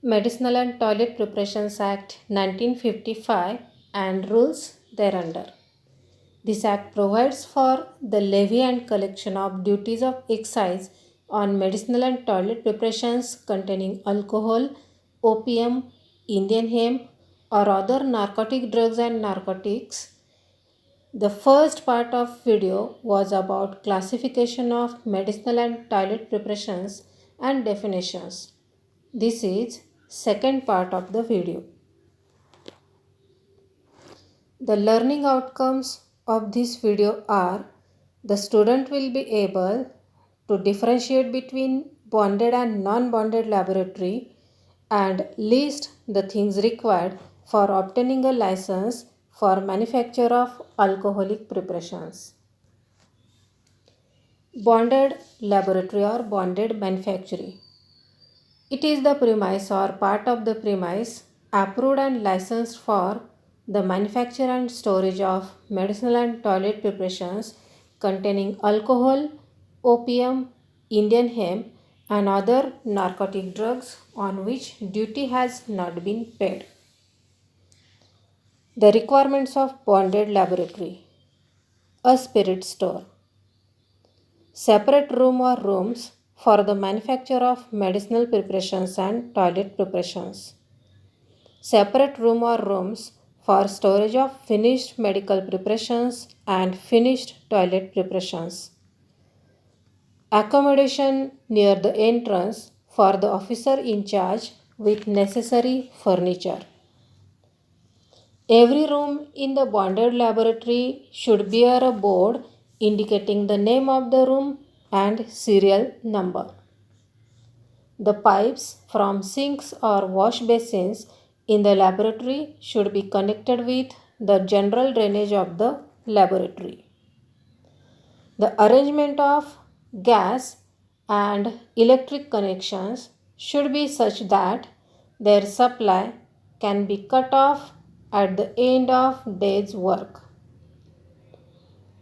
Medicinal and Toilet Preparations Act 1955 and rules thereunder. This act provides for the levy and collection of duties of excise on medicinal and toilet preparations containing alcohol, opium, Indian hemp, or other narcotic drugs and narcotics. The first part of video was about classification of medicinal and toilet preparations and definitions. This is second part of the video. The learning outcomes of this video are: the student will be able to differentiate between bonded and non-bonded laboratory and list the things required for obtaining a license for manufacture of alcoholic preparations. Bonded laboratory or bonded manufacturing. It is the premise or part of the premise approved and licensed for the manufacture and storage of medicinal and toilet preparations containing alcohol, opium, Indian hemp, and other narcotic drugs on which duty has not been paid. The requirements of bonded laboratory: a spirit store, separate room or rooms for the manufacture of medicinal preparations and toilet preparations, separate room or rooms for storage of finished medical preparations and finished toilet preparations, accommodation near the entrance for the officer in charge with necessary furniture. Every room in the bonded laboratory should bear a board indicating the name of the room and serial number. The pipes from sinks or wash basins in the laboratory should be connected with the general drainage of the laboratory. The arrangement of gas and electric connections should be such that their supply can be cut off at the end of day's work.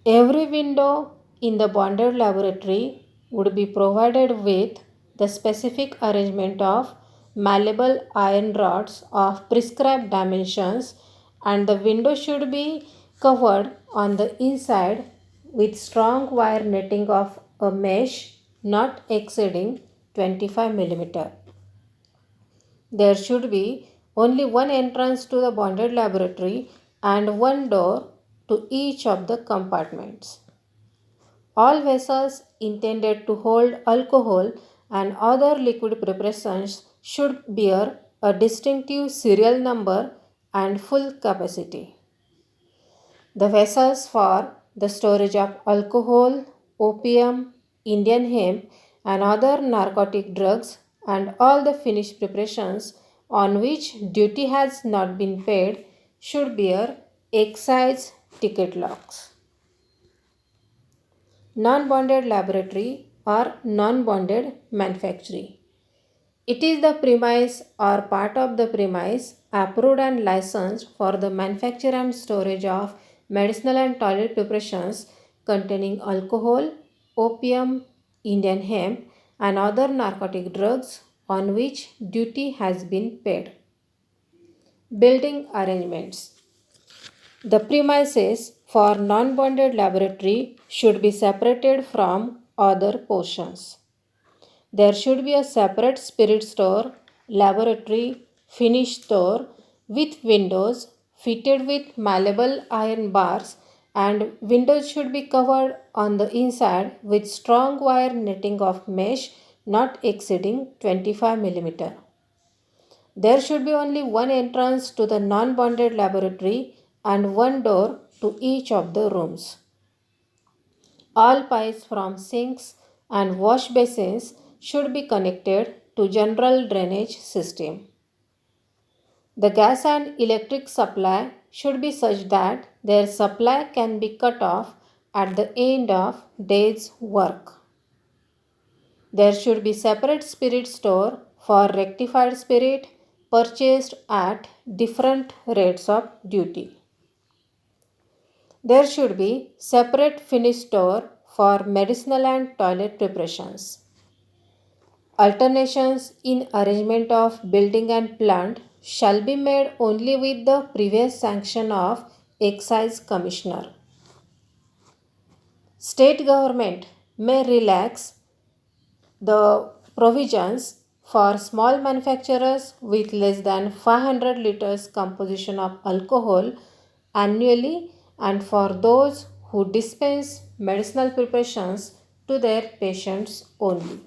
Every window in the bonded laboratory would be provided with the specific arrangement of malleable iron rods of prescribed dimensions, and the window should be covered on the inside with strong wire netting of a mesh not exceeding 25 mm. There should be only one entrance to the bonded laboratory and one door to each of the compartments. All vessels intended to hold alcohol and other liquid preparations should bear a distinctive serial number and full capacity. The vessels for the storage of alcohol, opium, Indian hemp, and other narcotic drugs and all the finished preparations on which duty has not been paid should bear excise ticket locks. Non-bonded laboratory or non-bonded manufacturing. It is the premise or part of the premise approved and licensed for the manufacture and storage of medicinal and toilet preparations containing alcohol, opium, Indian hemp, and other narcotic drugs on which duty has been paid. Building arrangements. The premises for non-bonded laboratory should be separated from other portions. There should be a separate spirit store, laboratory, finish store with windows fitted with malleable iron bars, and windows should be covered on the inside with strong wire netting of mesh not exceeding 25 mm. There should be only one entrance to the non-bonded laboratory and one door to each of the rooms. All pipes from sinks and wash basins should be connected to general drainage system. The gas and electric supply should be such that their supply can be cut off at the end of day's work. There should be separate spirit store for rectified spirit purchased at different rates of duty. There should be separate finish store for medicinal and toilet preparations. Alterations in arrangement of building and plant shall be made only with the previous sanction of Excise Commissioner. State government may relax the provisions for small manufacturers with less than 500 liters composition of alcohol annually, and for those who dispense medicinal preparations to their patients only.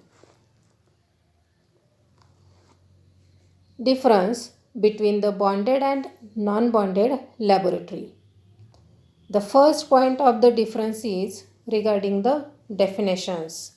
Difference between the bonded and non-bonded laboratory. The first point of the difference is regarding the definitions.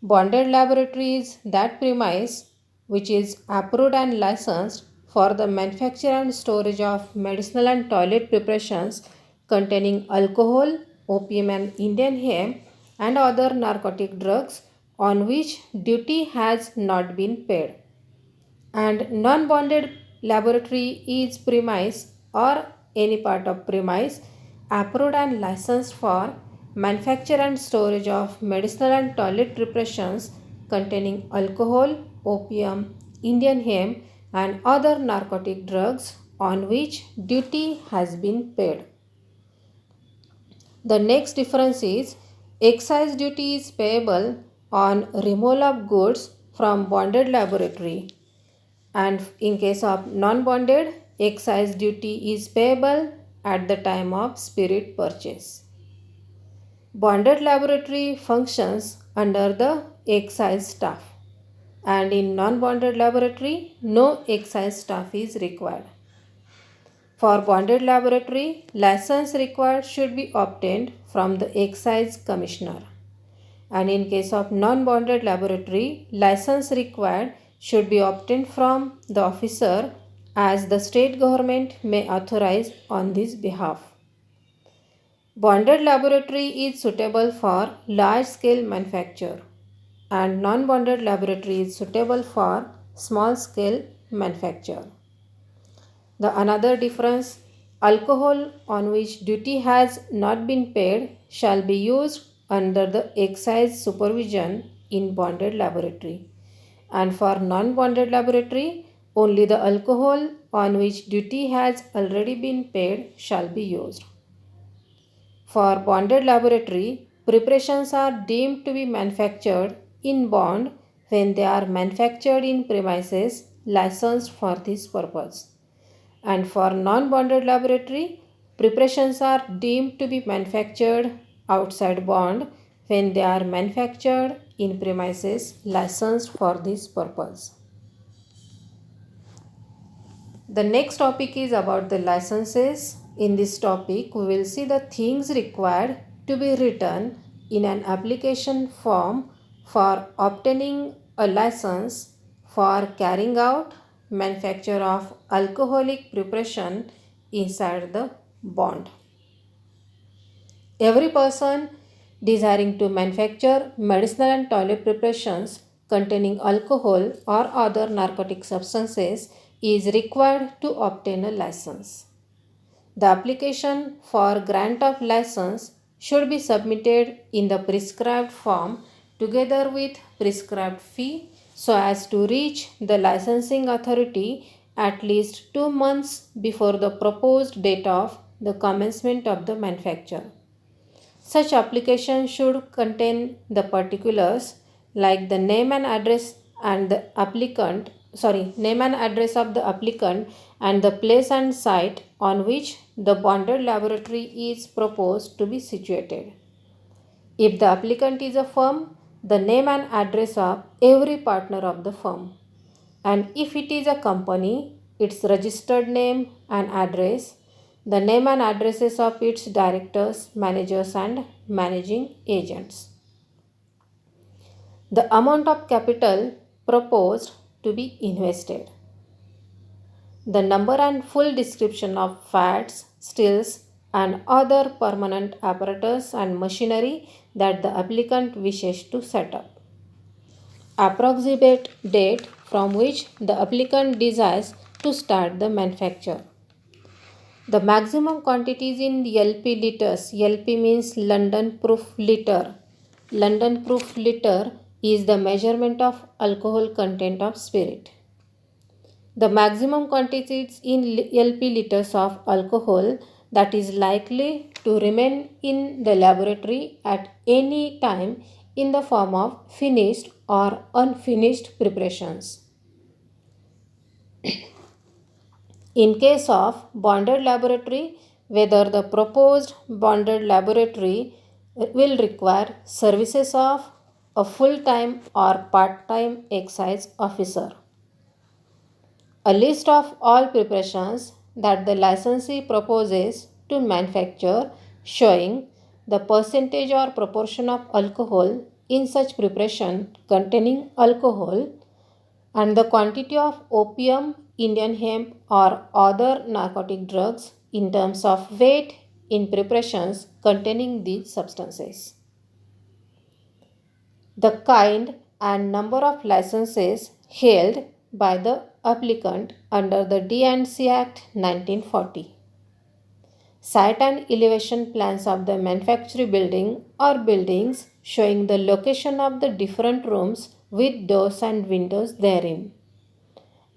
Bonded laboratory is that premise which is approved and licensed for the manufacture and storage of medicinal and toilet preparations containing alcohol, opium and Indian hemp and other narcotic drugs on which duty has not been paid. And non-bonded laboratory is premise or any part of premise approved and licensed for manufacture and storage of medicinal and toilet preparations containing alcohol, opium, Indian hemp and other narcotic drugs on which duty has been paid. The next difference is excise duty is payable on removal of goods from bonded laboratory, and in case of non-bonded, excise duty is payable at the time of spirit purchase. Bonded laboratory functions under the excise staff, and in non-bonded laboratory no excise staff is required. For bonded laboratory, license required should be obtained from the excise commissioner, and in case of non-bonded laboratory, license required should be obtained from the officer as the state government may authorize on this behalf. Bonded laboratory is suitable for large scale manufacture and non-bonded laboratory is suitable for small scale manufacture. The another difference, alcohol on which duty has not been paid shall be used under the excise supervision in bonded laboratory, and for non-bonded laboratory only the alcohol on which duty has already been paid shall be used. For bonded laboratory, preparations are deemed to be manufactured in bond when they are manufactured in premises licensed for this purpose. And for non-bonded laboratory, preparations are deemed to be manufactured outside bond when they are manufactured in premises licensed for this purpose. The next topic is about the licenses. In this topic, we will see the things required to be written in an application form for obtaining a license for carrying out manufacture of alcoholic preparation inside the bond. Every person desiring to manufacture medicinal and toilet preparations containing alcohol or other narcotic substances is required to obtain a license. The application for grant of license should be submitted in the prescribed form together with prescribed fee so as to reach the licensing authority at least 2 months before the proposed date of the commencement of the manufacture. Such application should contain the particulars like the name and address and the applicant name and address of the applicant and the place and site on which the bonded laboratory is proposed to be situated. If the applicant is a firm, the name and address of every partner of the firm, and if it is a company, its registered name and address, the name and addresses of its directors, managers and managing agents. The amount of capital proposed to be invested. The number and full description of fats, stills and other permanent apparatus and machinery that the applicant wishes to set up. Approximate date from which the applicant desires to start the manufacture. The maximum quantities in LP liters. LP means London proof liter. London proof liter is the measurement of alcohol content of spirit. The maximum quantities in LP liters of alcohol that is likely to remain in the laboratory at any time in the form of finished or unfinished preparations. In case of bonded laboratory, whether the proposed bonded laboratory will require services of a full-time or part-time excise officer. A list of all preparations that the licensee proposes to manufacture showing the percentage or proportion of alcohol in such preparation containing alcohol and the quantity of opium, Indian hemp or other narcotic drugs in terms of weight in preparations containing these substances. The kind and number of licenses held by the applicant under the D&C Act 1940. Site and elevation plans of the manufacturing building or buildings showing the location of the different rooms with doors and windows therein.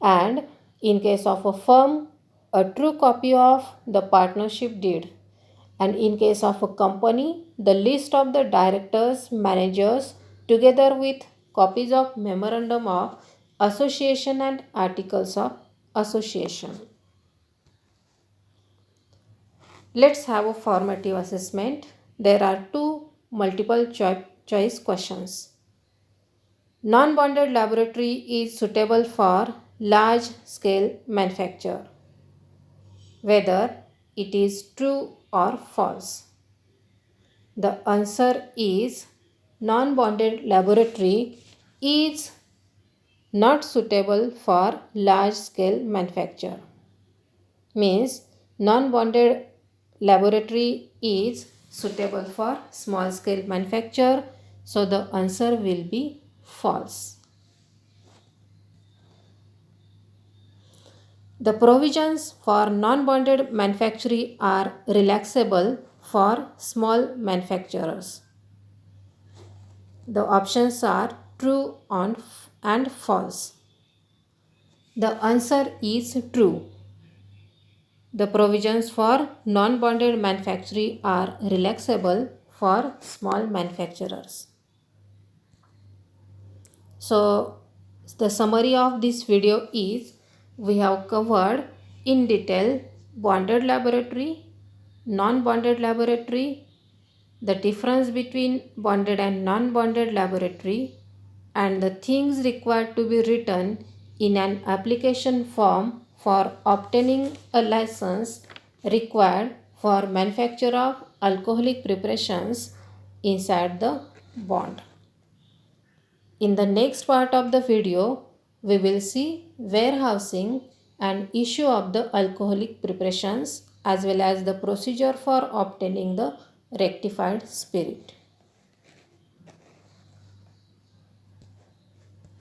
And in case of a firm, a true copy of the partnership deed. And in case of a company, the list of the directors, managers, together with copies of memorandum of association and articles of association. Let's have a formative assessment. There are two multiple choice questions. Non-bonded laboratory is suitable for large scale manufacture. Whether it is true or false. The answer is non-bonded laboratory is not suitable for large scale manufacture. Means non-bonded laboratory is suitable for small scale manufacture. So the answer will be false. The provisions for non-bonded manufacturing are relaxable for small manufacturers. The options are true and false. The answer is true. The provisions for non-bonded manufacturing are relaxable for small manufacturers. So, the summary of this video is we have covered in detail bonded laboratory, non-bonded laboratory, the difference between bonded and non-bonded laboratory, and the things required to be written in an application form for obtaining a license required for manufacture of alcoholic preparations inside the bond. In the next part of the video, we will see warehousing and issue of the alcoholic preparations as well as the procedure for obtaining the rectified spirit.